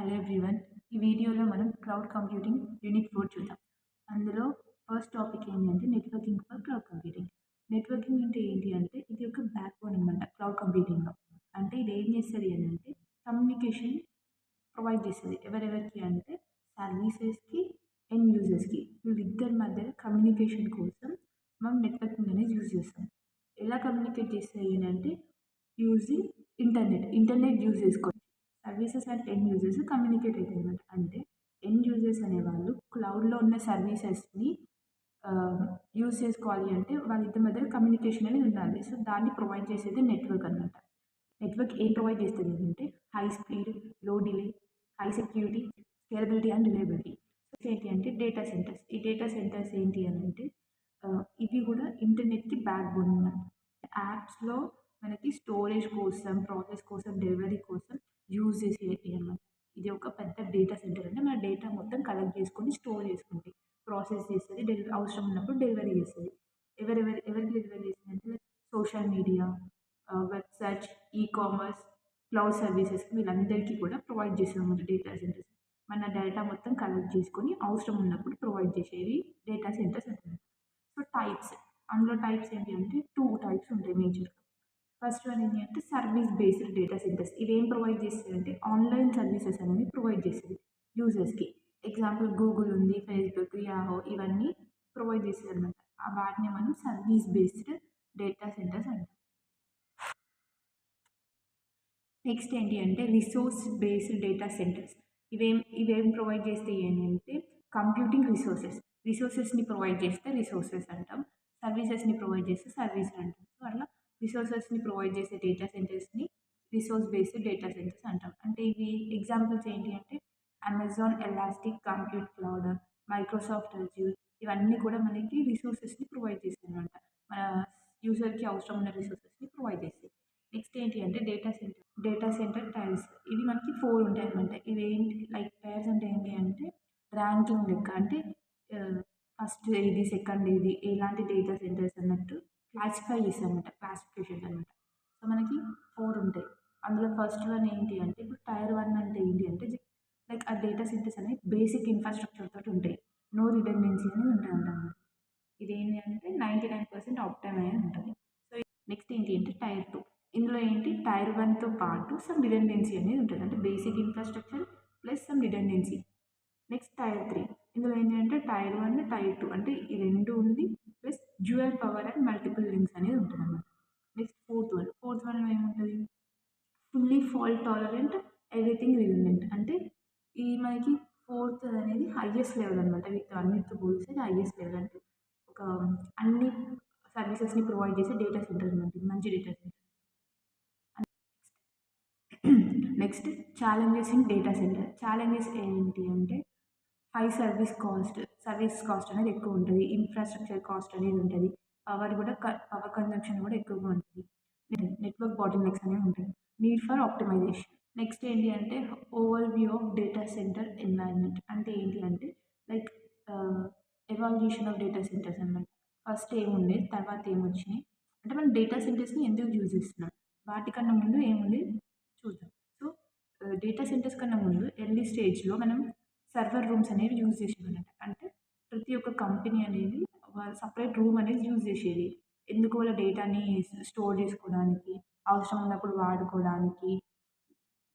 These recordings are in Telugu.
Hello everyone. ఈ వీడియోలో మనం క్లౌడ్ కంప్యూటింగ్ యూనిట్ 4 చూద్దాం. అందులో ఫస్ట్ టాపిక్ ఏంటంటే networking for cloud computing. Networking అంటే ఏంటి అంటే ఇది ఒక బ్యాక్ బోన్ అనమాట క్లౌడ్ కంప్యూటింగ్‌లో. అంటే ఇది ఏం చేస్తది అనంటే కమ్యూనికేషన్ ప్రొవైడ్ చేస్తది. ఎవరెవరికి అంటే సర్వీసెస్‌కి, ఎండ్ యూజర్స్‌కి. వీళ్ళిద్దరి మధ్యలో కమ్యూనికేషన్ కోసం మనం నెట్వర్కింగ్ అనేది యూజ్ చేస్తాం. ఎలా కమ్యూనికేట్ చేస్తాయి అనంటే యూజింగ్ ఇంటర్నెట్ యూజ్ చేసుకోవచ్చు. Services and end users communicate అవుతాయన్నమాట. అంటే ఎండ్ యూజర్స్ అనేవాళ్ళు క్లౌడ్‌లో ఉన్న సర్వీసెస్‌ని యూజ్ చేసుకోవాలి అంటే వాళ్ళిద్దరి మధ్యలో కమ్యూనికేషన్ అనేది ఉండాలి. సో, దాన్ని ప్రొవైడ్ చేసేది నెట్వర్క్ అనమాట. నెట్వర్క్ ఏం ప్రొవైడ్ చేస్తది అంటే హై స్పీడ్, లో delay, high security, scalability and reliability. So, ఏంటి అంటే డేటా సెంటర్స్. ఈ డేటా సెంటర్స్ ఏంటి అనంటే ఇవి కూడా ఇంటర్నెట్‌కి బ్యాక్ బోన్ అన్నమాట. యాప్స్‌లో మనకి స్టోరేజ్ కోసం, ప్రాసెస్ కోసం, డెలివరీ కోసం యూజ్ చేసేవి అన్నమాట. ఇది ఒక పెద్ద డేటా సెంటర్ అంటే మన డేటా మొత్తం కలెక్ట్ చేసుకొని స్టోర్ చేసుకుంది. ప్రాసెస్ చేస్తది. అవసరం ఉన్నప్పుడు డెలివరీ చేస్తది. ఎవరికి డెలివరీ చేస్తదంటే social media, web search, e-commerce, cloud services వీళ్ళందరికీ కూడా ప్రొవైడ్ చేస్తామన్నమాట డేటా సెంటర్స్. మన డేటా మొత్తం కలెక్ట్ చేసుకొని అవసరం ఉన్నప్పుడు ప్రొవైడ్ చేసేవి డేటా సెంటర్స్ అంటారు. సో, అందులో టైప్స్ ఏంటి అంటే 2 టైప్స్ ఉంటాయి మేజర్‌గా. ఫస్ట్ వన్ ఏంటి అంటే సర్వీస్ బేస్డ్ డేటా సెంటర్స్. ఇవేం ప్రొవైడ్ చేస్తాయంటే ఆన్‌లైన్ సర్వీసెస్ అనేవి ప్రొవైడ్ చేస్తది యూజర్స్‌కి. ఎగ్జాంపుల్ గూగుల్ ఉంది, ఫేస్‌బుక్, యాహూ ఇవన్నీ ప్రొవైడ్ చేస్తదనమాట. వాటిని మనం సర్వీస్ బేస్డ్ డేటా సెంటర్స్ అంటాం. నెక్స్ట్ ఏంటి అంటే రిసోర్స్ బేస్డ్ డేటా సెంటర్స్. ఇవేం ప్రొవైడ్ చేస్తాయి అని అంటే కంప్యూటింగ్ రిసోర్సెస్‌ని ప్రొవైడ్ చేస్తే రిసోర్సెస్ అంటాం. సర్వీసెస్‌ని ప్రొవైడ్ చేస్తే సర్వీస్ అంటాం. సో, అట్లా రిసోర్సెస్‌ని ప్రొవైడ్ చేసే డేటా సెంటర్స్‌ని రిసోర్స్ బేస్డ్ డేటా సెంటర్స్ అంటాం. అంటే ఇవి ఎగ్జాంపుల్స్ ఏంటి అంటే Amazon elastic compute cloud, Microsoft Azure ఇవన్నీ కూడా మనకి రిసోర్సెస్‌ని ప్రొవైడ్ చేస్తాయన్నమాట. మన యూజర్‌కి అవసరం ఉన్న రిసోర్సెస్‌ని ప్రొవైడ్ చేస్తాయి. నెక్స్ట్ ఏంటి అంటే డేటా సెంటర్ టైర్స్. ఇవి మనకి 4 ఉంటాయన్నమాట. ఇవేంటి లైక్ టైర్స్ అంటే ఏంటి అంటే ర్యాంకింగ్ లెక్క. అంటే ఫస్ట్ ఏది, సెకండ్ ఏది, ఎలాంటి డేటా సెంటర్స్ అన్నట్టు క్లాసిఫై చేస్తారన్నమాట. క్లాసిఫికేషన్స్ అన్నమాట. సో, మనకి 4 ఉంటాయి. అందులో ఫస్ట్ వన్ ఏంటి అంటే ఇప్పుడు టైర్ 1 అంటే ఏంటి అంటే లైక్ ఆ డేటా సెంటర్స్ అనేవి బేసిక్ ఇన్‌ఫ్రాస్ట్రక్చర్ తోటి ఉంటాయి. నో రిడెండెన్సీ అనేది ఉంటదన్నమాట. ఇదేంటి అంటే 99% అప్ టైమ్ అనేది ఉంటది. సో, నెక్స్ట్ ఏంటి అంటే టైర్ 2. ఇందులో ఏంటి టైర్ 1తో పాటు సమ్ రిడెండెన్సీ అనేది ఉంటుంది. అంటే basic infrastructure plus some redundancy. Next tier 3. ఇందులో ఏంటి అంటే టైర్ 1, టైర్ 2 అంటే ఈ 2 ఉంది. Plus dual power and multiple links అనేది ఉంటుందన్నమాట. నెక్స్ట్ ఫోర్త్ వన్‌లో ఏముంటది fully fault tolerant, everything redundant. అంటే ఈ మనకి ఫోర్త్ అనేది హైయెస్ట్ లెవెల్ అనమాట. అన్నిటితో పోలిస్తే ఇది హైయెస్ట్ లెవెల్. అంటే ఒక అన్ని సర్వీసెస్‌ని ప్రొవైడ్ చేసే డేటా సెంటర్ అనమాట. ఇది మంచి data centre. Next challenges in data centre. Challenges ఏంటి అంటే హై సర్వీస్ కాస్ట్ అనేది ఎక్కువ ఉంటుంది. ఇన్‌ఫ్రాస్ట్రక్చర్ కాస్ట్ అనేది ఉంటుంది. పవర్ కన్జంప్షన్ కూడా ఎక్కువగా ఉంటుంది. నెట్వర్క్ బాటిల్‌నెక్స్ అనేవి ఉంటాయి. Need for optimisation. నెక్స్ట్ ఏంటి అంటే over view of data centre environment. అంటే ఏంటి అంటే like evaluation of data centres అనమాట. ఫస్ట్ ఏముండే, తర్వాత ఏమొచ్చినాయి. అంటే మనం డేటా సెంటర్స్‌ని ఎందుకు యూజ్ చేస్తున్నాం? వాటికన్నా ముందు ఏముంది చూద్దాం. సో, డేటా సెంటర్స్ కన్నా ముందు ఎర్లీ స్టేజ్‌లో మనం సర్వర్ రూమ్స్ అనేవి యూజ్ చేసేవాళ్ళంట. అంటే ప్రతి ఒక్క కంపెనీ అనేది సెపరేట్ రూమ్ అనేది యూజ్ చేసేది. ఎందుకు వాళ్ళ డేటాని స్టోర్ చేసుకోవడానికి, అవసరం ఉన్నప్పుడు వాడుకోవడానికి,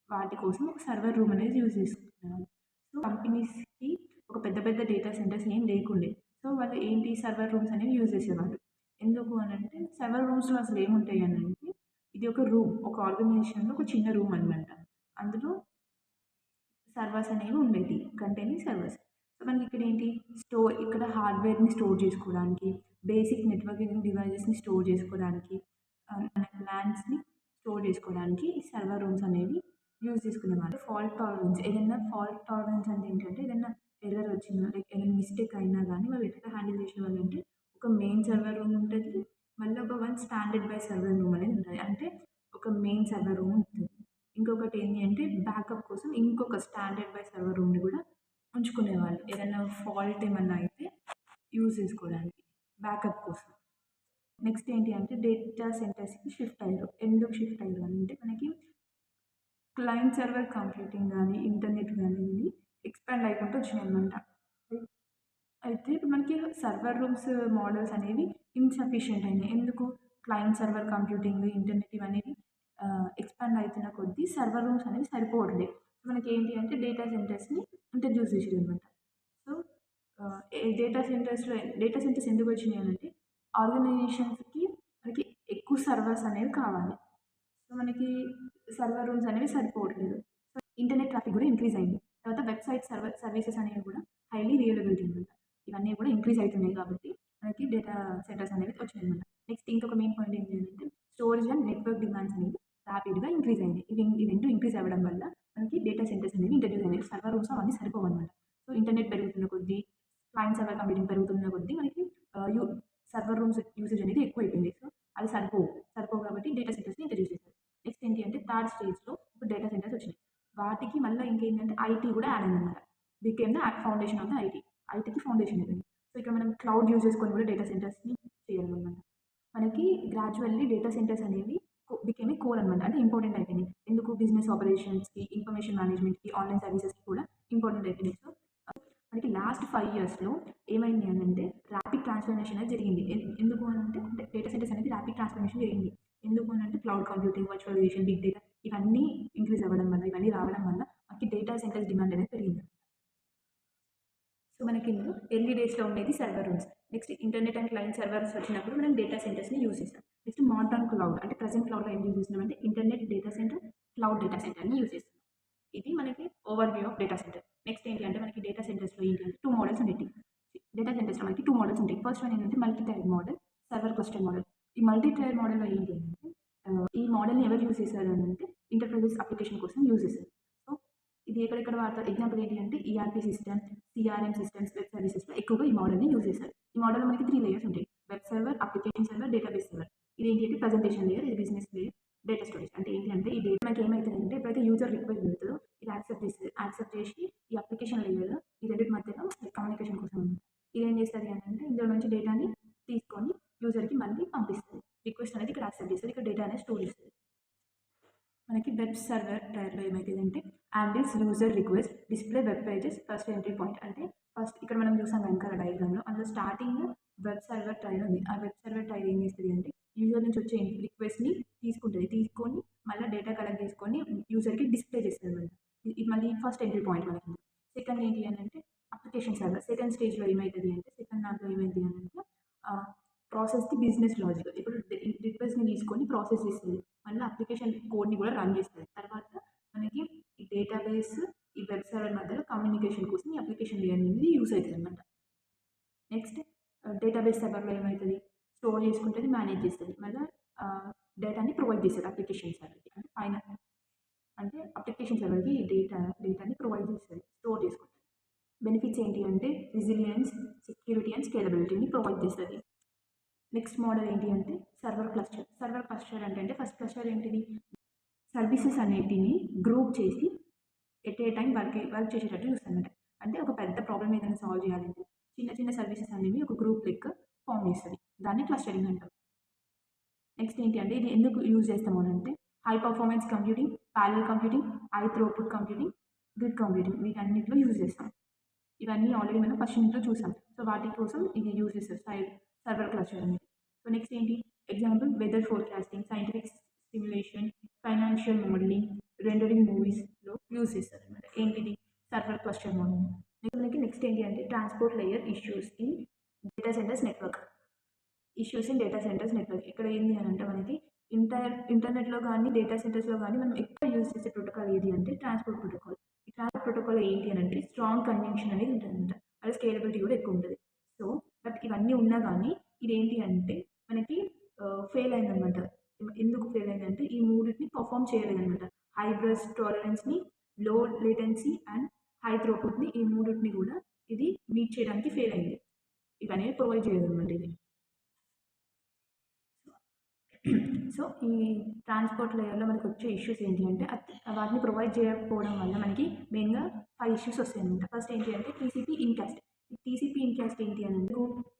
వాటి కోసం ఒక సర్వర్ రూమ్ అనేది యూజ్ చేసుకుంటున్నారు. సో, కంపెనీస్‌కి ఒక పెద్ద పెద్ద డేటా సెంటర్స్ ఏం లేకుండే. సో, వాళ్ళు ఏంటి సర్వర్ రూమ్స్ అనేవి యూజ్ చేసేవాళ్ళు. ఎందుకు అనంటే సర్వర్ రూమ్స్‌లో అసలు ఏముంటాయి అనంటే ఇది ఒక రూమ్. ఒక ఆర్గనైజేషన్‌లో ఒక చిన్న రూమ్ అనమాట. అందులో సర్వర్స్ అనేవి ఉండేవి. Containing servers. సో, మనకి ఇక్కడ ఏంటి ఇక్కడ హార్డ్వేర్‌ని స్టోర్ చేసుకోవడానికి, బేసిక్ నెట్వర్కింగ్ డివైజెస్‌ని స్టోర్ చేసుకోవడానికి, మన ప్లాన్స్‌ని స్టోర్ చేసుకోవడానికి ఈ సర్వర్ రూమ్స్ అనేవి యూజ్ చేసుకునేవాళ్ళు. ఫాల్ట్ టాలరెన్స్ అంటే ఏంటంటే ఏదైనా ఎర్రర్ వచ్చిందా, లైక్ ఏదైనా మిస్టేక్ అయినా గానీ వాళ్ళు ఎట్లా హ్యాండిల్ చేసేవాళ్ళంటే ఒక మెయిన్ సర్వర్ రూమ్ ఉంటది. మళ్ళీ ఒక స్టాండర్డ్ బై సర్వర్ రూమ్ అనేది ఉంటది. అంటే ఒక మెయిన్ సర్వర్ రూమ్ ఉంటుంది. ఇంకొకటి ఏంటి అంటే బ్యాకప్ కోసం ఇంకొక స్టాండర్డ్ బై సర్వర్ రూమ్‌ని కూడా ఉంచుకునేవాళ్ళు. ఏదైనా ఫాల్ట్ ఏమన్నా అయితే యూజ్ చేసుకోవడానికి బ్యాకప్ కోసం. నెక్స్ట్ ఏంటి అంటే డేటా సెంటర్స్‌కి షిఫ్ట్ అయ్యారు. ఎందుకు షిఫ్ట్ అయ్యారు అంటే మనకి క్లయింట్ సర్వర్ కంప్యూటింగ్ కానీ ఇంటర్నెట్ కానీ ఇది ఎక్స్పాండ్ అయికుంటూ వచ్చినాయి అనమాట. అయితే ఇప్పుడు మనకి సర్వర్ రూమ్స్ మోడల్స్ అనేవి ఇన్సఫిషియెంట్ అయినాయి. ఎందుకు? క్లయింట్ సర్వర్ కంప్యూటింగ్, ఇంటర్నెట్ ఇవనేవి ఎక్స్పాండ్ అవుతున్న కొద్దీ సర్వర్ రూమ్స్ అనేవి సరిపోవట్లేదు. మనకి ఏంటి అంటే డేటా సెంటర్స్‌ని ఇంట్రడ్యూస్ చేసిర్రనమాట. సో, డేటా సెంటర్స్ ఎందుకు వచ్చినాయి అనంటే ఆర్గనైజేషన్స్‌కి మనకి ఎక్కువ సర్వర్స్ అనేవి కావాలి. సో, మనకి సర్వర్ రూమ్స్ అనేవి సరిపోవట్లేదు. సో, ఇంటర్నెట్ ట్రాఫిక్ కూడా ఇంక్రీజ్ అయింది. తర్వాత వెబ్‌సైట్ సర్వీసెస్ అనేవి కూడా హైలీ రియలబిలిటీ అనమాట. ఇవన్నీ కూడా ఇంక్రీజ్ అవుతున్నాయి కాబట్టి మనకి డేటా సెంటర్స్ అనేవి వచ్చినాయన్నమాట. నెక్స్ట్ ఇంకొక మెయిన్ పాయింట్ ఏంటి అంటే స్టోరేజ్ అండ్ నెట్వర్క్ డిమాండ్స్ అనేవి ర్యాపిడ్‌గా ఇంక్రీజ్ అయినాయి. ఈ 2 ఇంక్రీజ్ అవ్వడం వల్ల మనకి డేటా సెంటర్స్ అనేవి ఇంట్రడ్యూస్ అయినాయి. సర్వర్ రూమ్స్ అవన్నీ సరిపోవన్నమాట. సో, ఇంటర్నెట్ పెరుగుతున్న కొద్దీ, క్లయింట్ సర్వర్ కంప్యూటింగ్ పెరుగుతున్న కొద్దీ మనకి ఆహ్, యు సర్వర్ రూమ్స్ యూసేజ్ అనేది ఎక్కువైపోయింది. సో, అది సరిపోవు కాబట్టి డేటా సెంటర్స్‌ని ఇంట్రడ్యూస్ చేశారు. నెక్స్ట్ ఏంటి అంటే థర్డ్ స్టేజ్‌లో ఇప్పుడు డేటా సెంటర్స్ వచ్చినాయి. వాటికి మళ్ళీ ఇంకేంటంటే ఐటీ కూడా యాడ్ అయిందన్నమాట. Became the foundation of the IT. ఐటీకి ఫౌండేషన్ ఇది. సో, ఇక్కడ మనం క్లౌడ్ యూజ్ చేసుకొని కూడా డేటా సెంటర్స్‌ని చేయాలన్నమాట. మనకి గ్రాడ్యువల్లీ డేటా సెంటర్స్ అనేవి బికేమ్ ఏ కోర్ అనమాట. అంటే ఇంపార్టెంట్ అయిపోయినాయి. ఎందుకు? బిజినెస్ ఆపరేషన్స్‌కి, ఇన్ఫర్మేషన్ మేనేజ్మెంట్‌కి, ఆన్‌లైన్ సర్వీసెస్‌కి కూడా ఇంపార్టెంట్ అయిపోయినాయి. సో, మనకి లాస్ట్ 5 ఇయర్స్‌లో ఏమైంది అనంటే ర్యాపిడ్ ట్రాన్స్‌ఫర్మేషన్ అనేది జరిగింది. ఎందుకు అనంటే డేటా సెంటర్స్ అనేది ర్యాపిడ్ ట్రాన్స్‌ఫర్మేషన్ జరిగింది. ఎందుకు అనంటే cloud computing, virtualization, big data ఇవన్నీ ఇంక్రీజ్ అవ్వడం వల్ల, ఇవన్నీ రావడం వల్ల మనకి డేటా సెంటర్స్ డిమాండ్ అనేది పెరిగింది. సో, మనకి ఇందులో ఎర్లీ డేస్‌లో ఉండేది server rooms. Next internet and client servers వచ్చినప్పుడు మనం డేటా సెంటర్స్‌ని యూజ్ చేస్తాం. నెక్స్ట్ మోడర్న్ క్లౌడ్ అంటే ప్రెజెంట్ క్లౌడ్‌లో ఏం యూజ్ చేస్తున్నామంటే internet data centre, cloud data సెంటర్‌ని యూజ్ చేస్తున్నాం. ఇది మనకి over view of data centre. Next ఏంటి అంటే మనకి డేటా సెంటర్స్‌లో ఏంటి అంటే 2 మోడల్స్ ఉండేవి. డేటా సెంటర్స్‌లో మనకి 2 మోడల్స్ ఉంటాయి. ఫస్ట్ వన్ ఏంటంటే multi tier model, server cluster model. ఈ మల్టీ టైర్ మోడల్‌లో ఏంటి అంటే ఈ మోడల్‌ని ఎవరు యూజ్ చేశారు అనంటే ఎంటర్ప్రైజెస్ అప్లికేషన్ కోసం యూజ్ చేశారు. సో, ఇది ఎక్కడెక్కడ వాడతారు? ఎగ్జాంపుల్ ఏంటి అంటే ERP system, CRM systems, web సర్వీసెస్‌లో ఎక్కువగా ఈ మోడల్‌ని యూజ్ చేశారు. ఈ మోడల్‌లో మనకి 3 లేయర్స్ ఉంటాయి. Web server, application server, database server. ఇది ఏంటి అంటే ప్రెజెంటేషన్ లేయర్, ఇది బిజినెస్ లేయర్, డేటా స్టోరేజ్. అంటే ఏంటి అంటే ఈ డేటా మనకి ఏమైతదంటే ఎప్పుడైతే యూజర్ రిక్వెస్ట్ పెడతాడో ఇది యాక్సెప్ట్ చేస్తది. యాక్సెప్ట్ చేసి ఈ అప్లికేషన్ లేయర్ ఈ రెండిటి మధ్యలో కమ్యూనికేషన్ కోసం ఉంది. ఇదేం చేస్తది అనంటే ఇందులో నుంచి డేటాని తీసుకొని యూజర్‌కి మళ్ళీ పంపిస్తది. రిక్వెస్ట్ అనేది ఇక్కడ యాక్సెప్ట్ చేస్తది. ఇక్కడ డేటా అనేది స్టోర్ చేస్తది. మనకి వెబ్ సర్వర్ టైర్‌లో ఏమైతదంటే handles user request, display web pages, first entry point. అంటే ఫస్ట్ ఇక్కడ మనం చూసాం వెనకాల డయాగ్రామ్‌లో అందులో స్టార్టింగ్ వెబ్ సర్వర్ టైర్ ఉంది. ఆ వెబ్ సర్వర్ టైర్ ఏం చేస్తది అంటే యూజర్ నుంచి వచ్చే రిక్వెస్ట్‌ని తీసుకుంటది. తీసుకొని మళ్ళీ డేటా కలెక్ట్ చేసుకొని యూజర్‌కి డిస్‌ప్లే చేస్తదనమాట. ఇది మళ్ళీ ఫస్ట్ ఎంట్రీ పాయింట్ మనకి. సెకండ్ ఏంటి అనంటే అప్లికేషన్ సర్వర్. సెకండ్ స్టేజ్‌లో ఏమైతది అంటే సెకండ్ దాంట్లో ఏమైద్ది అనంటే ప్రాసెస్‌కి బిజినెస్ లాజిక్. ఇప్పుడు రిక్వెస్ట్‌ని తీసుకొని ప్రాసెస్ చేస్తది. మళ్ళీ అప్లికేషన్ కోడ్‌ని కూడా రన్ చేస్తది. తర్వాత మనకి ఈ డేటాబేస్, ఈ వెబ్ సర్వర్ మధ్యలో కమ్యూనికేషన్ కోసం ఈ అప్లికేషన్ లేయర్ అనేది యూజ్ అవుతదనమాట. నెక్స్ట్ డేటాబేస్ సర్వర్‌లో ఏమైతది? స్టోర్ చేసుకుంటది, మేనేజ్ చేస్తది. మళ్ళా డేటాని ప్రొవైడ్ చేస్తది అప్లికేషన్ సర్వర్‌కి. అంటే పైన అంటే అప్లికేషన్ సర్వర్‌కి డేటాని ప్రొవైడ్ చేస్తది. స్టోర్ చేసుకుంటది. బెనిఫిట్స్ ఏంటి అంటే రెసిలియన్స్, సెక్యూరిటీ అండ్ స్కేలబిలిటీని ప్రొవైడ్ చేస్తది. నెక్స్ట్ మోడల్ ఏంటి అంటే సర్వర్ క్లస్టర్. సర్వర్ క్లస్టర్ అంటే ఫస్ట్ క్లస్టర్ ఏంటిది? సర్వీసెస్ అన్నిటిని గ్రూప్ చేసి ఎట్ ఏ టైమ్ వర్క్ చేసేటట్టు చూస్తానమాట. అంటే ఒక పెద్ద ప్రాబ్లమ్ ఏదైనా సాల్వ్ చేయాలంటే చిన్న చిన్న సర్వీసెస్ అనేవి ఒక గ్రూప్ లెక్క ఫార్మ్ చేస్తది. దాన్ని క్లస్టరింగ్ అంటాం. నెక్స్ట్ ఏంటి అంటే ఇది ఎందుకు యూజ్ చేస్తాము అంటే high performance computing, parallel computing, high throughput computing, grid computing వీటన్నిటిలో యూజ్ చేస్తాం. ఇవన్నీ ఆల్రెడీ మనం ఫస్ట్ యూనిట్‌లో చూసాం. సో, వాటి కోసం ఇది యూజ్ చేస్తారు సర్వర్ క్లస్టర్ అనేది. సో, నెక్స్ట్ ఏంటి? Example weather forecasting, scientific simulation, financial modelling, rendering మూవీస్‌లో యూజ్ చేస్తారనమాట. ఏంటిది? Server cluster model. నెక్స్ట్ ఏంటి అంటే transport layer issues in data centers network. Issues in data centers network. ఇక్కడ ఏంది అనంటే మనకి ఇంటర్నెట్‌లో గానీ, డేటా సెంటర్స్‌లో గానీ మనం ఎక్కువ యూజ్ చేసే ప్రోటోకాల్ ఏది అంటే ట్రాన్స్‌పోర్ట్ ప్రోటోకాల్. ఈ ట్రాన్స్‌పోర్ట్ ప్రోటోకాల్ ఏంటి అనంటే స్ట్రాంగ్ కన్వెన్షన్ అనేది ఉంటదనమాట. అది స్కేలబిలిటీ కూడా ఎక్కువుంటది. సో, బట్ ఇవన్నీ ఉన్నా గానీ ఇదేంటి అంటే మనకి ఫెయిల్ అయిందనమాట. ఎందుకు ఫెయిల్ అయిందంటే ఈ మూడిటిని పెర్ఫార్మ్ చేయలేదనమాట. హై బర్స్ట్ టాలరెన్స్‌ని, లో లేటెన్సీ అండ్ హై థ్రోపుట్‌ని ఈ మూడిటిని కూడా ఇది మీట్ చేయడానికి ఫెయిల్ అయింది. ఇవనేవి ప్రొవైడ్ చేయదనమాట ఇది. సో, ఈ ట్రాన్స్‌పోర్ట్ లేయర్‌లో మనకొచ్చే ఇష్యూస్ ఏంటి అంటే వాటిని ప్రొవైడ్ చేయకపోవడం వల్ల మనకి మెయిన్‌గా 5 ఇష్యూస్ వస్తాయన్నమాట. ఫస్ట్ ఏంటి అంటే టీసీపీ ఇన్‌కాస్ట్. టీసీపీ ఇన్‌కాస్ట్ ఏంటి అనంటే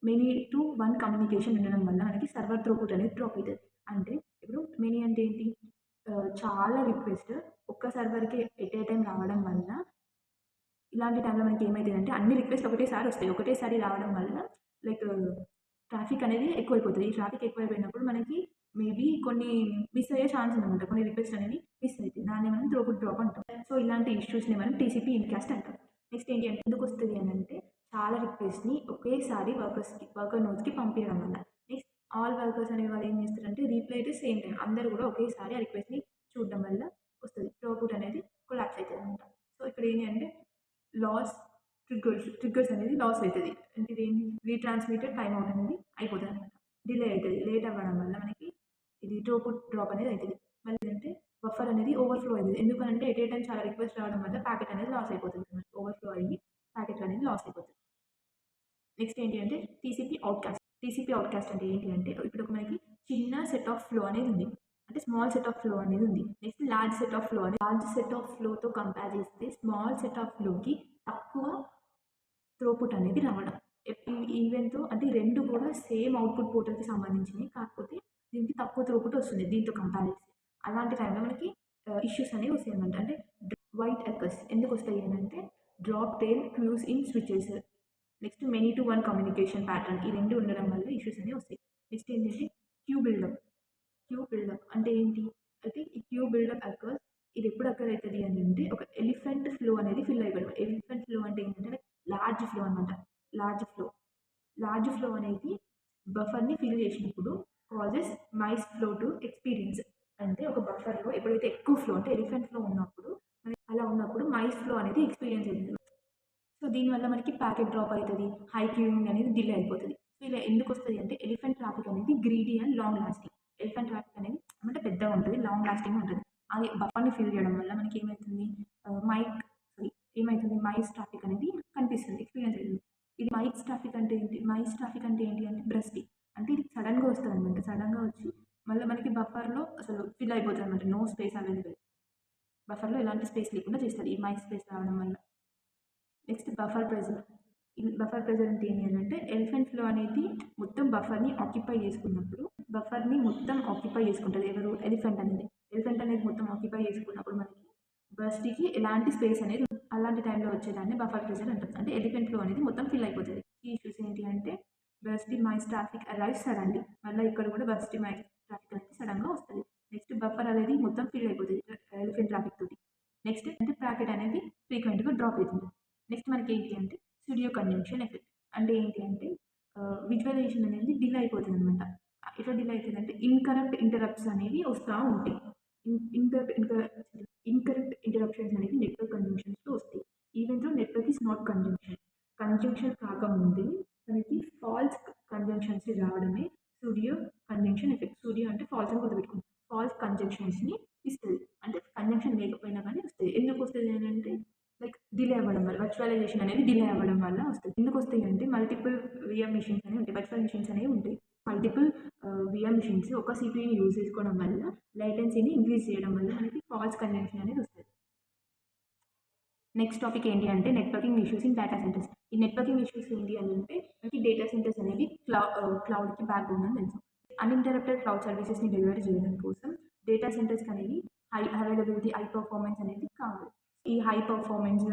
మెనీ టు వన్ కమ్యూనికేషన్ ఉండడం వల్ల మనకి సర్వర్ థ్రోపుట్ అనేది డ్రాప్ అయితది. అంటే ఇప్పుడు మెనీ అంటే ఏంటి? చాలా రిక్వెస్ట్ ఒక్క సర్వర్ ఇలాంటి టైంలో మనకి ఏమైతుందంటే అన్ని రిక్వెస్ట్లు ఒకటేసారి వస్తాయి. ఒకటేసారి రావడం వల్ల లైక్ ట్రాఫిక్ అనేది ఎక్కువైపోతది. ఈ ట్రాఫిక్ ఎక్కువైపోయినప్పుడు మనకి మేబీ కొన్ని మిస్ అయ్యే ఛాన్స్ ఉందన్నమాట. కొన్ని రిక్వెస్ట్ అనేవి మిస్ అయితాయి. దాన్ని మనం త్రూపుట్ డ్రాప్ అంటాం. సో, ఇలాంటి ఇష్యూస్‌ని మనం టీసీపీ ఇన్‌కాస్ట్ అంటాం. నెక్స్ట్ ఏంటి అంటే ఎందుకొస్తది అనంటే చాలా రిక్వెస్ట్‌ని ఒకేసారి వర్కర్ నోడ్స్‌కి పంపియడం వల్ల. నెక్స్ట్ ఆల్ వర్కర్స్ అనేవాళ్ళు ఏం చేస్తారంటే reply at the same time అందరూ కూడా ఒకేసారి ఆ రిక్వెస్ట్‌ని చూడడం వల్ల వస్తది. త్రూపుట్ అనేది కొలాప్స్ అయితదనమాట. సో, ఇక్కడ ఏంటి అంటే లాస్ ట్రిగ్గర్స్ అనేది లాస్ అవుతుంది. అంటే ఇదేంటి రీట్రాన్స్మిటెడ్ టైమ్ అవుట్ అనేది అయిపోతుంది అనమాట. డిలే అవుతుంది. లేట్ అవ్వడం వల్ల మనకి ఇది త్రూపుట్ డ్రాప్ అనేది అవుతుంది. మళ్ళీ ఏంటంటే బఫర్ అనేది ఓవర్‌ఫ్లో అయింది. ఎందుకంటే ఎట్ ఏ టైమ్ చాలా రిక్వెస్ట్ రావడం వల్ల ప్యాకెట్ అనేది లాస్ అయిపోతుంది. ఓవర్‌ఫ్లో అయ్యి ప్యాకెట్ అనేది లాస్ అయిపోతుంది. నెక్స్ట్ ఏంటి అంటే టీసీపీ అవుట్‌కాస్ట్. టీసీపీ అవుట్‌కాస్ట్ అంటే ఏంటి అంటే ఇప్పుడు మనకి చిన్న సెట్ ఆఫ్ ఫ్లో అనేది ఉంది. అంటే స్మాల్ సెట్ ఆఫ్ ఫ్లో అనేది ఉంది. Next large set of flow అనేది లార్జ్ సెట్ ఆఫ్ ఫ్లోతో కంపేర్ చేస్తే స్మాల్ సెట్ ఆఫ్ ఫ్లోకి తక్కువ త్రూపుట్ అనేది రావడం. ఈవెన్‌తో అంటే 2 కూడా సేమ్ అవుట్‌పుట్ పోర్టల్‌కి సంబంధించినయి. కాకపోతే దీనికి తక్కువ త్రూపుట్ వస్తుంది దీంతో కంపేర్ చేస్తే. అలాంటి టైంలో మనకి ఇష్యూస్ అనేవి వస్తాయన్నమాట. అంటే వైట్ ఎర్రర్స్ ఎందుకొస్తాయి అనంటే drop tail queues in switches. Next many to one communication pattern ఈ 2 ఉండడం వల్ల ఇష్యూస్ అనేవి వస్తాయి. నెక్స్ట్ ఏంటంటే క్యూ బిల్డప్. క్యూ బిల్డప్ అంటే ఏంటి? అయితే ఈ క్యూ బిల్డప్ అకర్స్ ఇది ఎప్పుడు అకర్ అవుతది అనంటే ఒక ఎలిఫెంట్ ఫ్లో అనేది ఫిల్ అయిపోవడం. ఎలిఫెంట్ ఫ్లో అంటే ఏంటంటే లార్జ్ ఫ్లో అనమాట. Large flow. లార్జ్ ఫ్లో అనేది బఫర్‌ని ఫిల్ చేసినప్పుడు causes mice flow to experience. అంటే ఒక బఫర్‌లో ఎప్పుడైతే ఎక్కువ ఫ్లో అంటే ఎలిఫెంట్ ఫ్లో ఉన్నప్పుడు అలా ఉన్నప్పుడు మైస్ ఫ్లో అనేది ఎక్స్‌పీరియన్స్ అయితది. సో, దీనివల్ల మనకి ప్యాకెట్ డ్రాప్ అయితది. హై క్యూయింగ్ అనేది డిలే అయిపోతది. సో, ఇలా ఎందుకొస్తది అంటే ఎలిఫెంట్ ట్రాఫిక్ అనేది greedy and long lasting. Elephant traffic అనేది అంటే పెద్దగా ఉంటది. లాంగ్ లాస్టింగ్ ఉంటది. అది బఫర్‌ని ఫిల్ చేయడం వల్ల మనకి ఏమైతుంది ఏమైతుంది మైస్ ట్రాఫిక్ అనేది కనిపిస్తుంది. ఎక్స్‌పీరియన్స్ అయితుంది. ఇది మైస్ ట్రాఫిక్ అంటే ఏంటి? మైస్ ట్రాఫిక్ అంటే ఏంటి అంటే బ్రస్టీ. అంటే ఇది సడెన్‌గా వస్తదనమాట. సడెన్‌గా వచ్చి మళ్ళీ మనకి బఫర్‌లో అసలు ఫిల్ అయిపోతదనమాట. No space available. బఫర్‌లో ఎలాంటి స్పేస్ లేకుండా చేస్తది. ఈ మైస్ స్పేస్ రావడం వల్ల. Next buffer pressure. Buffer pressure అంటే ఏంటి అనంటే ఎలిఫెంట్ ఫ్లో అనేది మొత్తం బఫర్‌ని ఆక్యుపై చేసుకున్నప్పుడు బఫర్‌ని మొత్తం ఆక్యుపై చేసుకుంటది. ఎవరు? ఎలిఫెంట్ అనేది. ఎలిఫెంట్ అనేది మొత్తం ఆక్యుపై చేసుకున్నప్పుడు మనకి బర్స్ట్‌కి ఎలాంటి స్పేస్ అనేది అలాంటి టైంలో వచ్చేదాన్ని బఫర్ ప్రెజర్ అంటాం. అంటే ఎలిఫెంట్ ఫ్లో అనేది మొత్తం ఫిల్ అయిపోతది. ఈ ఇష్యూస్ ఏంటి అంటే బర్స్టీ మైస్ ట్రాఫిక్ అరైవ్స్ సడన్‌లీ. మళ్ళీ ఇక్కడ కూడా బర్స్టీ మైస్ ట్రాఫిక్ అనేది సడన్‌గా వస్తది. నెక్స్ట్ బఫర్ అనేది మొత్తం ఫిల్ అయిపోతది ఎలిఫెంట్ ట్రాఫిక్ తోటి. నెక్స్ట్ అంటే ప్యాకెట్ అనేది ఫ్రీక్వెంట్‌గా డ్రాప్ అవుతుంది. నెక్స్ట్ మనకి ఏంటి అంటే స్టూడియో కంజంక్షన్ ఎఫెక్ట్. అంటే ఏంటి అంటే విజువలైజేషన్ అనేది డిలే అయిపోతుందనమాట. ఎట్లా డిలే అవుతదంటే ఇన్‌కరెక్ట్ ఇంటరప్ట్స్ అనేవి వస్తా ఉంటాయి. In inter inter incorrect interruptions అనేవి నెట్వర్క్ కంజంక్షన్స్‌లో వస్తాయి. Even though network is not conjunction. Conjunction కాకముందే మనకి ఫాల్స్ కంజంక్షన్స్ రావడమే స్టూడియో కంజంక్షన్ ఎఫెక్ట్. స్టూడియో అంటే ఫాల్స్ అని గుర్తుపెట్టుకోండి. ఫాల్స్ కంజంక్షన్స్‌ని ఇస్తది. అంటే కంజంక్షన్ లేకపోయినా కానీ వస్తది. ఎందుకు వస్తది అనంటే లైక్ డిలే అవ్వడం వల్ల వర్చువలైజేషన్ అనేది డిలే అవ్వడం వల్ల వస్తది. ఎందుకు వస్తాయి అంటే మల్టిపుల్ విఎం మెషిన్స్ అనేవి ఉంటాయి. వర్చువల్ మెషిన్స్ అనేవి ఉంటాయి. మల్టిపుల్ విఎం మెషిన్స్ ఒక సిపియూని యూజ్ చేసుకోవడం వల్ల లేటెన్సీని ఇంక్రీజ్ చేయడం వల్ల మనకి ఫాల్స్ కంజంక్షన్ అనేది వస్తది. నెక్స్ట్ టాపిక్ ఏంటి అంటే networking issues in data centres. ఈ నెట్వర్కింగ్ ఇష్యూస్ ఏంటి అని అంటే మనకి డేటా సెంటర్స్ అనేవి క్లౌడ్‌కి బ్యాక్ బోన్ అని తెలుసు. అన్‌ఇంటరప్టెడ్ క్లౌడ్ సర్వీసెస్‌ని డెలివరీ చేయడం కోసం డేటా సెంటర్స్ అనేవి హై అవైలబిలిటీ, హై పర్ఫార్మెన్స్ అనేది కావాలి. ఈ high performance,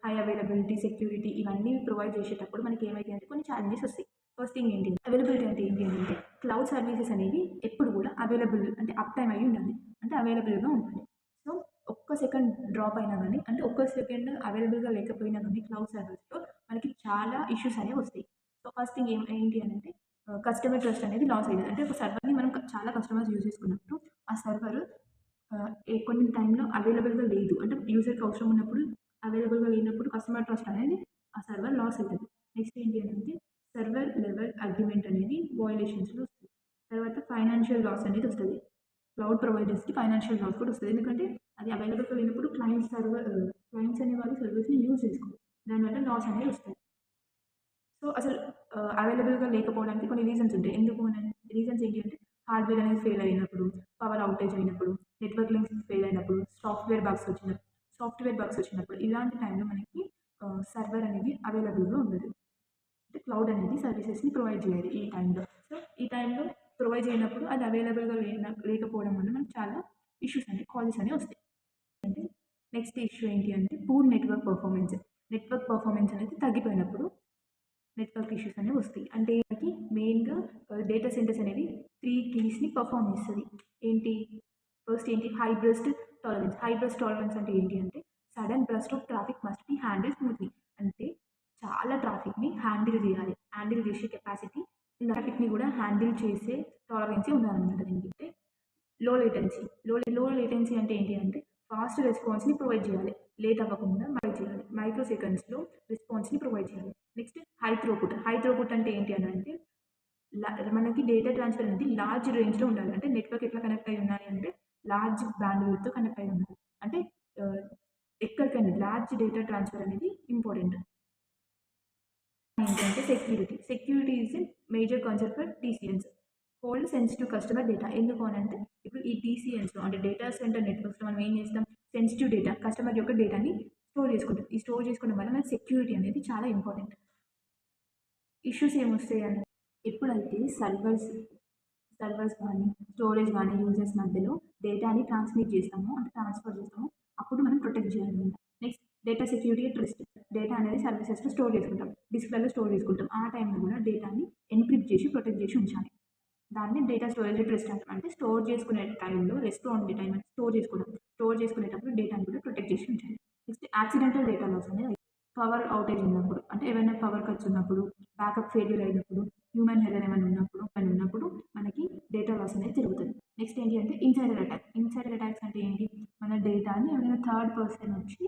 high availability, security ఇవన్నీ ప్రొవైడ్ చేసేటప్పుడు మనకి ఏమైతాయి అంటే కొన్ని ఛాలెంజెస్ వస్తాయి. ఫస్ట్ థింగ్ ఏంటి అవైలబిలిటీ అంటే ఏంటి అంటే క్లౌడ్ సర్వీసెస్ అనేవి ఎప్పుడు కూడా అవైలబుల్ అంటే అప్ టైమ్ అయ్యి ఉండాలి. అంటే అవైలబుల్‌గా ఉండాలి. సో, ఒక్క సెకండ్ డ్రాప్ అయినా గానీ అంటే ఒక్క సెకండ్ అవైలబుల్‌గా లేకపోయినా గానీ క్లౌడ్ సర్వీస్‌లో మనకి చాలా ఇష్యూస్ అనేవి వస్తాయి. సో, ఫస్ట్ థింగ్ ఏంటి అనంటే కస్టమర్ ట్రస్ట్ అనేది లాస్ అయ్యేది. అంటే ఒక సర్వర్‌ని మనం చాలా కస్టమర్స్ యూజ్ చేసుకున్నప్పుడు ఆ సర్వర్ కొన్ని టైంలో అవైలబుల్‌గా లేదు. అంటే యూజర్‌కి అవసరం ఉన్నప్పుడు అవైలబుల్‌గా లేనప్పుడు కస్టమర్ ట్రస్ట్ అనేది ఆ సర్వర్ లాస్ అయితది. నెక్స్ట్ ఏంటి అనంటే సర్వర్ లెవెల్ అగ్రీమెంట్ అనేది వయోలేషన్స్‌లో వస్తది. తర్వాత ఫైనాన్షియల్ లాస్ అనేది వస్తది. క్లౌడ్ ప్రొవైడర్స్‌కి ఫైనాన్షియల్ లాస్ కూడా వస్తది. ఎందుకంటే అది అవైలబుల్‌గా లేనప్పుడు క్లయింట్స్ అనేవాళ్ళు సర్వీస్‌ని యూజ్ చేసుకోరు. దానివల్ల లాస్ అనేది వస్తది. సో, అసలు అవైలబుల్‌గా లేకపోవడానికి కొన్ని రీజన్స్ ఉంటాయి. ఎందుకు అని రీజన్స్ ఏంటి అంటే హార్డ్‌వేర్ అనేది ఫెయిల్ అయినప్పుడు, పవర్ ఔటేజ్ అయినప్పుడు, నెట్వర్క్ లింక్స్ ఫెయిల్ అయినప్పుడు, సాఫ్ట్‌వేర్ బగ్స్ వచ్చినప్పుడు ఇలాంటి టైంలో మనకి సర్వర్ అనేది అవైలబుల్‌గా ఉండదు. అంటే క్లౌడ్ అనేది సర్వీసెస్‌ని ప్రొవైడ్ చేయాలి ఈ టైంలో. సో, ఈ టైంలో ప్రొవైడ్ చేయనప్పుడు అది అవైలబుల్‌గా లేకపోవడం వల్ల మనకు చాలా ఇష్యూస్ అనేవి కాల్స్ అనేవి వస్తాయి. అంటే నెక్స్ట్ ఇష్యూ ఏంటి అంటే poor network performance. Network performance అనేది తగ్గిపోయినప్పుడు నెట్వర్క్ ఇష్యూస్ అనేవి వస్తాయి. అంటే మనకి మెయిన్‌గా డేటా సెంటర్స్ అనేవి 3 కీస్‌ని పర్ఫార్మ్ చేస్తది. ఏంటి? ఫస్ట్ ఏంటి? High burst tolerance. High burst tolerance అంటే ఏంటి అంటే sudden burst of traffic must be handle smoothly. అంటే చాలా ట్రాఫిక్‌ని హ్యాండిల్ చేయాలి. హ్యాండిల్ చేసే కెపాసిటీ ట్రాఫిక్‌ని కూడా హ్యాండిల్ చేసే టాలరెన్సే ఉండాలన్నమాట దీనికి. అంటే లో లేటెన్సీ. లో లేటెన్సీ అంటే ఏంటి అంటే ఫాస్ట్ రెస్పాన్స్‌ని ప్రొవైడ్ చేయాలి. లేట్ అవ్వకుండా చేయాలి. మైక్రో సెకండ్స్‌లో రెస్పాన్స్‌ని ప్రొవైడ్ చేయాలి. Next high throughput. High throughput అంటే ఏంటి అనంటే మనకి డేటా ట్రాన్స్‌ఫర్ అనేది లార్జ్ రేంజ్‌లో ఉండాలి. అంటే నెట్వర్క్ ఎట్లా కనెక్ట్ అయ్యి ఉండాలి అంటే లార్జ్ బ్యాండ్‌విడ్త్‌తో కనెక్ట్ అయ్యి ఉండాలి. అంటే ఆహ్, ఎక్కడికైనా లార్జ్ డేటా ట్రాన్స్‌ఫర్ అనేది ఇంపార్టెంట్. ఏంటంటే security. Security is a major concern for TCNs. Hold sensitive customer data. ఎందుకు అనంటే ఇప్పుడు ఈ టీసీఎన్స్‌లో అంటే డేటా సెంటర్ నెట్వర్క్స్‌లో మనం ఏం చేస్తాం? సెన్సిటివ్ డేటా కస్టమర్ యొక్క డేటాని స్టోర్ చేసుకుంటాం. ఈ స్టోర్ చేసుకోవడం వల్ల మనకి సెక్యూరిటీ అనేది చాలా ఇంపార్టెంట్. ఇష్యూస్ ఏమొస్తాయని ఎప్పుడైతే సర్వర్స్ కానీ, స్టోరేజ్ కానీ యూజర్స్ మధ్యలో డేటాని ట్రాన్స్మిట్ చేస్తామో అంటే ట్రాన్స్‌ఫర్ చేస్తామో అప్పుడు మనం ప్రొటెక్ట్ చేయాలన్నమాట. Next data security at rest. Data అనేది సర్వీసెస్‌లో స్టోర్ చేసుకుంటాం. డిస్క్‌లలో స్టోర్ చేసుకుంటాం. ఆ టైంలో కూడా డేటాని ఎన్క్రిప్ట్ చేసి ప్రొటెక్ట్ చేసి ఉంచాలి. దాన్ని డేటా స్టోరేజ్ అట్ రెస్ట్ అంటాం. అంటే స్టోర్ చేసుకునే టైంలో రెస్ట్‌లో ఉండే టైం అంటే స్టోర్ చేసుకోవడం. స్టోర్ చేసుకునేటప్పుడు డేటాని కూడా ప్రొటెక్ట్ చేసి ఉంచాలి. నెక్స్ట్ యాక్సిడెంటల్ డేటా లాస్ అనేది పవర్ ఔటేజ్ ఉన్నప్పుడు అంటే ఏవైనా పవర్ కట్స్ ఉన్నప్పుడు, బ్యాకప్ ఫెయిల్యూర్ అయినప్పుడు, హ్యూమన్ ఎర్రర్ ఏమైనా ఉన్నప్పుడు మనకి డేటా లాస్ అనేది జరుగుతుంది. నెక్స్ట్ ఏంటి అంటే ఇన్సైడర్ అటాక్. ఇన్సైడర్ అటాక్స్ అంటే ఏంటి? మన డేటాని ఎవరైనా థర్డ్ పర్సన్ వచ్చి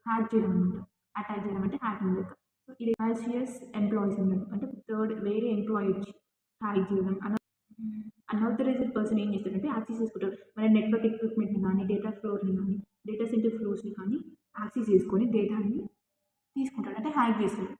హ్యాక్ చేయడం అనమాట. అటాక్ చేయడం అంటే హ్యాకింగ్ లెక్క. సో ఇది మాలిషియస్ ఎంప్లాయీస్ ఉండడం. అంటే వేరే ఎంప్లాయీ వచ్చి హ్యాక్ చేయడం. అన్‌ఆథరైజ్డ్ పర్సన్ ఏం చేస్తాడంటే యాక్సెస్ చేసుకుంటాడు. మన నెట్వర్క్ ఎక్విప్‌మెంట్‌ని గానీ, డేటా ఫ్లోర్‌ని గానీ, డేటా సెంటర్ ఫ్లోర్స్‌ని కానీ యాక్సెస్ చేసుకొని డేటాని తీసుకుంటాడు. అంటే హ్యాక్ చేస్తాడు.